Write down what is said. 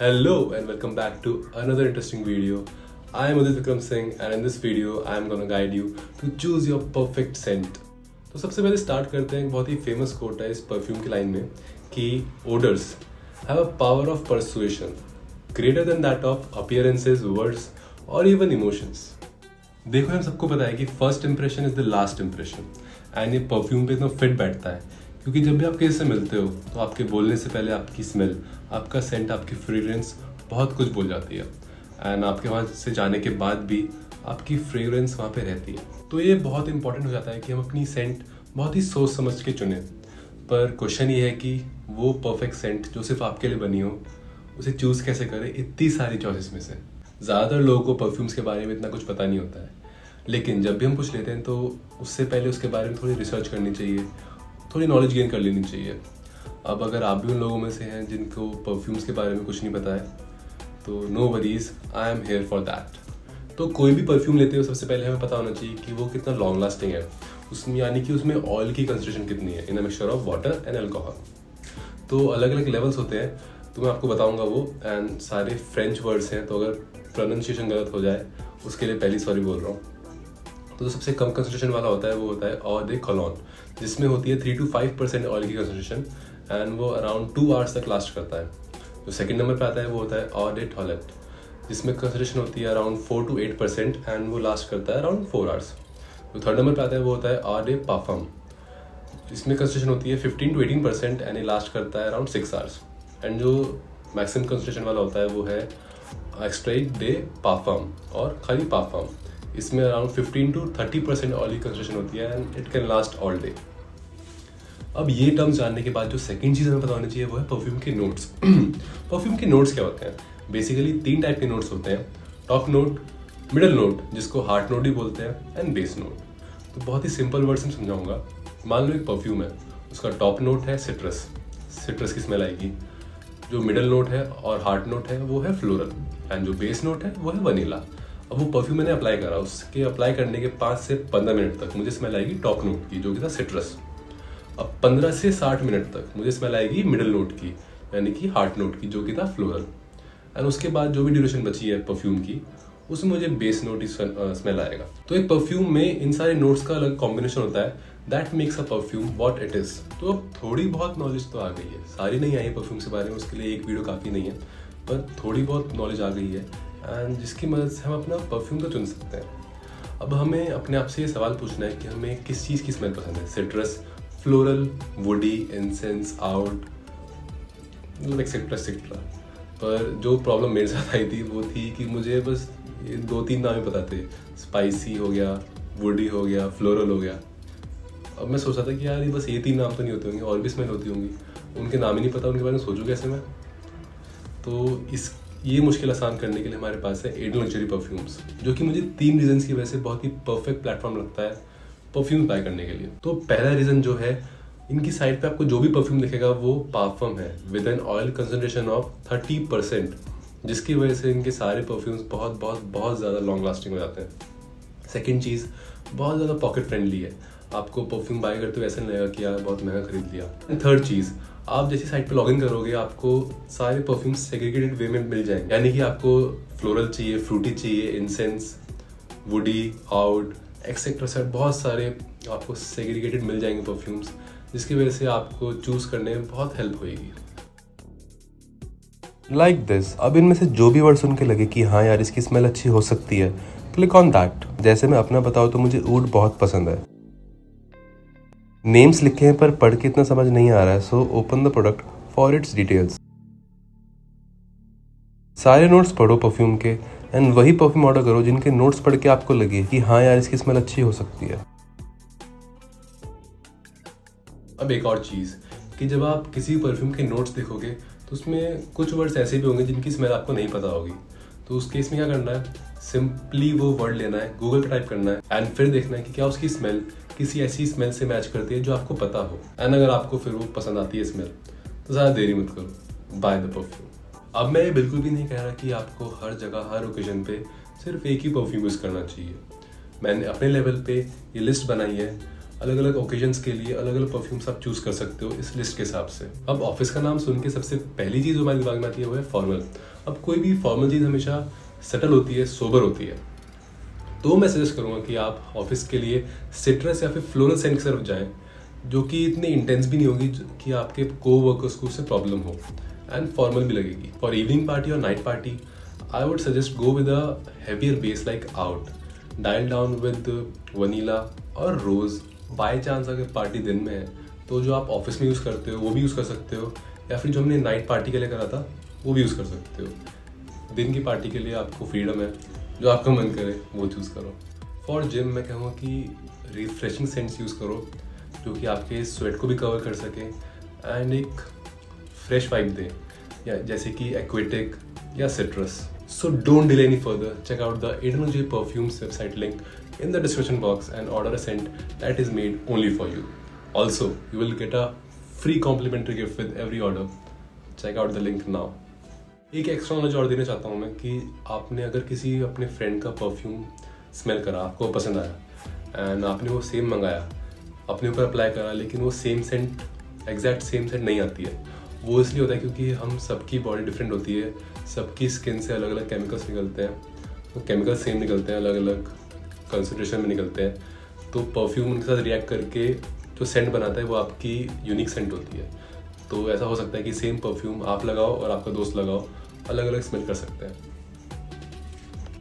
Hello and welcome back to another interesting video. I am Udit Vikram Singh and in this video I am gonna guide you to choose your perfect scent. तो सबसे पहले start करते हैं एक बहुत ही famous quote है इस perfume की लाइन में कि odours have a power of persuasion greater than that of appearances, words और इवन इमोशंस. देखो हम सबको पता है कि first impression is the last impression and ये परफ्यूम पे इतना फिट बैठता है क्योंकि जब भी आप किसी से मिलते हो तो आपके बोलने से पहले आपकी स्मेल, आपका सेंट, आपकी फ्रेग्रेंस बहुत कुछ बोल जाती है एंड आपके वहाँ से जाने के बाद भी आपकी फ्रेग्रेंस वहाँ पे रहती है. तो ये बहुत इंपॉर्टेंट हो जाता है कि हम अपनी सेंट बहुत ही सोच समझ के चुनें. पर क्वेश्चन ये है कि वो परफेक्ट सेंट जो सिर्फ आपके लिए बनी हो उसे चूज़ कैसे करें इतनी सारी चॉइसेस में से. ज़्यादातर लोगों को परफ्यूम्स के बारे में इतना कुछ पता नहीं होता है, लेकिन जब भी हम कुछ लेते हैं तो उससे पहले उसके बारे में थोड़ी रिसर्च करनी चाहिए, थोड़ी नॉलेज गेन कर लेनी चाहिए. अब अगर आप भी उन लोगों में से हैं जिनको परफ्यूम्स के बारे में कुछ नहीं पता है तो no worries, I am here for that. तो कोई भी परफ्यूम लेते हो सबसे पहले हमें पता होना चाहिए कि वो कितना लॉन्ग लास्टिंग है, उसमें यानी कि उसमें ऑयल की कंसंट्रेशन कितनी है in a mixture of water and alcohol. तो अलग अलग लेवल्स होते हैं, तो मैं आपको बताऊंगा वो. एंड सारे फ्रेंच वर्ड्स हैं तो अगर प्रोनाउंसिएशन गलत हो जाए उसके लिए पहली सॉरी बोल रहा हूँ. तो जो सबसे कम कंसंट्रेशन वाला होता है वो होता है ऑर दे कॉलोन, जिसमें होती है 3 to 5% ऑयल की कंसंट्रेशन एंड वो अराउंड 2 hours तक लास्ट करता है. जो सेकंड नंबर पे आता है वो होता है ऑर दे टॉयलेट, जिसमें कंसंट्रेशन होती है अराउंड 4 to 8% एंड वो लास्ट करता है अराउंड 4 hours. जो थर्ड नंबर पे आता है वो होता है ऑर दे पाफम, जिसमें कंसंट्रेशन होती है 15 to 18% एंड ये लास्ट करता है अराउंड 6 hours. एंड जो मैक्सिमम कंसंट्रेशन वाला होता है वो है एक्सट्रैक्ट डे पाफम और खाली पाफम, इसमें अराउंड 15 to 30% ऑयल की कंसंट्रेशन होती है and it can last all day. अब ये टर्म्स जानने के बाद जो सेकंड चीज़ हमें पता होनी चाहिए वो है परफ्यूम के नोट्स. परफ्यूम के नोट्स क्या होते हैं? बेसिकली 3 टाइप के नोट्स होते हैं: टॉप नोट, मिडल नोट जिसको हार्ट नोट भी बोलते हैं, एंड बेस नोट. तो बहुत ही सिंपल वर्ड्स में समझाऊंगा. मान लो एक परफ्यूम है, उसका टॉप नोट है सिट्रस, सिट्रस की स्मेल आएगी. जो मिडल नोट है और हार्ट नोट है वो है फ्लोरल एंड जो बेस नोट है वो है वनीला. अब वो परफ्यूम मैंने अप्लाई करा, उसके अप्लाई करने के 5 से 15 मिनट तक मुझे स्मेल आएगी टॉप नोट की जो कि था सिट्रस. अब 15 से 60 मिनट तक मुझे स्मेल आएगी मिडल नोट की यानी कि हार्ट नोट की जो कि था फ्लोरल. एंड उसके बाद जो भी ड्यूरेशन बची है परफ्यूम की उसमें मुझे बेस नोट ही स्मेल आएगा. तो एक परफ्यूम में इन सारे नोट्स का अलग कॉम्बिनेशन होता है, that makes a perfume what it is. तो अब थोड़ी बहुत नॉलेज तो आ गई है, सारी नहीं आई परफ्यूम्स के बारे में, उसके लिए एक वीडियो काफ़ी नहीं है, पर थोड़ी बहुत नॉलेज आ गई है एंड जिसकी मदद से हम अपना परफ्यूम तो चुन सकते हैं. अब हमें अपने आप से ये सवाल पूछना है कि हमें किस चीज़ की स्मेल पसंद है: citrus, floral, woody, incense, out, मतलब एक्सेट्रा एक्सेट्रा. पर जो प्रॉब्लम मेरे साथ आई थी वो थी कि मुझे बस ये 2-3 नाम ही पता थे. स्पाइसी हो गया, वुडी हो गया, फ्लोरल हो गया. अब मैं सोच रहा था कि यार ये बस ये 3 नाम तो नहीं होते होंगे, और भी स्मेल होती होंगी, उनके नाम ही नहीं पता, उनके बारे में सोचूं कैसे मैं. तो ये मुश्किल आसान करने के लिए हमारे पास है एडन लग्जरी परफ्यूम्स, जो कि मुझे 3 रीजंस की वजह से बहुत ही परफेक्ट प्लेटफॉर्म लगता है परफ्यूम बाय करने के लिए. तो पहला रीज़न जो है, इनकी साइड पे आपको जो भी परफ्यूम दिखेगा वो पाफम है with an oil concentration of 30%, जिसकी वजह से इनके सारे परफ्यूम्स बहुत बहुत बहुत ज़्यादा लॉन्ग लास्टिंग हो जाते हैं. सेकेंड चीज़, बहुत ज़्यादा पॉकेट फ्रेंडली है. आपको परफ्यूम बाय करते हुए ऐसा नहीं लगेगा कि यार बहुत महंगा खरीद लिया. थर्ड चीज़, आप जैसी साइट पे लॉगिन करोगे आपको सारे परफ्यूम्स सेग्रीगेटेड वे में मिल जाएंगे, यानी कि आपको फ्लोरल चाहिए, फ्रूटी चाहिए, incense, woody, out, etcetera set, बहुत सारे आपको सेग्रीगेटेड मिल जाएंगे परफ्यूम्स, जिसकी वजह से आपको चूज़ करने में बहुत हेल्प होगी. Like this. अब इनमें से जो भी वर्ड सुन के लगे कि हाँ यार इसकी स्मेल अच्छी हो सकती है, क्लिक ऑन दैट. जैसे मैं अपना बताऊँ तो मुझे ऊड बहुत पसंद है. नेम्स लिखे हैं पर पढ़ के इतना समझ नहीं आ रहा है, so open the product for its details. सारे नोट्स पढ़ो परफ्यूम के एंड वही परफ्यूम ऑर्डर करो जिनके नोट्स पढ़ के आपको लगे कि हाँ यार इसकी स्मेल अच्छी हो सकती है. अब एक और चीज़ कि जब आप किसी परफ्यूम के नोट्स देखोगे तो उसमें कुछ वर्ड्स ऐसे भी होंगे जिनकी स्मेल आपको नहीं पता होगी. तो उस केस में क्या करना है, सिंपली वो वर्ड लेना है, गूगल पे टाइप करना है एंड फिर देखना है कि क्या उसकी स्मेल किसी ऐसी स्मेल से मैच करती है जो आपको पता हो. एंड अगर आपको फिर वो पसंद आती है स्मेल तो ज़्यादा देरी मत करो, बाय द परफ्यूम. अब मैं ये बिल्कुल भी नहीं कह रहा कि आपको हर जगह हर ओकेजन पे सिर्फ एक ही परफ्यूम यूज़ करना चाहिए. मैंने अपने लेवल पे ये लिस्ट बनाई है अलग अलग ओकेजन्स के लिए अलग अलग परफ्यूम्स आप चूज़ कर सकते हो इस लिस्ट के हिसाब से। अब ऑफिस का नाम सुन के सबसे पहली चीज़ जो हमारे दिमाग में आती है वो है फॉर्मल। अब कोई भी फॉर्मल चीज़ हमेशा सेटल होती है, सोबर होती है। तो मैं सजेस्ट करूँगा कि आप ऑफिस के लिए सिट्रस या फिर फ्लोरल सेंट की तरफ जाएँ, जो कि इतनी इंटेंस भी नहीं होगी कि आपके को वर्कर्स को उससे प्रॉब्लम हो, एंड फॉर्मल भी लगेगी। फॉर इवनिंग पार्टी और night party I would suggest go with a heavier base like out, dial down with vanilla और रोज़। बाय चांस अगर पार्टी दिन में है तो जो आप ऑफिस में यूज़ करते हो वो भी यूज़ कर सकते हो, या फिर जो हमने नाइट पार्टी के लिए करा था वो भी यूज़ कर सकते हो। दिन की पार्टी के लिए आपको फ्रीडम है, जो आपका मन करे वो चूज़ करो। फॉर जिम मैं कहूँगा कि रिफ्रेशिंग सेंट्स यूज़ करो, जो कि आपके स्वेट को भी कवर कर सके एंड एक फ्रेश वाइब दें, या जैसे कि एक्वेटिक या citrus. So don't delay any further. Check out the Eternal J Perfumes website link in the description box and order a scent that is made only for you. Also, you will get a free complimentary gift with every order. Check out the link now. एक extra knowledge और देना चाहता हूँ मैं कि आपने अगर किसी अपने फ्रेंड का परफ्यूम स्मेल करा, आपको पसंद आया एंड आपने वो सेम मंगाया, अपने ऊपर अप्लाई करा, लेकिन वो same scent, exact same scent नहीं आती है। वो इसलिए होता है क्योंकि हम सबकी बॉडी डिफरेंट होती है, सबकी स्किन से अलग अलग केमिकल्स निकलते हैं। वो केमिकल्स सेम निकलते हैं, अलग अलग कंसंट्रेशन में निकलते हैं, तो परफ्यूम उनके साथ रिएक्ट करके जो सेंट बनाता है वो आपकी यूनिक सेंट होती है। तो ऐसा हो सकता है कि सेम परफ्यूम आप लगाओ और आपका दोस्त लगाओ, अलग अलग स्मेल कर सकते हैं।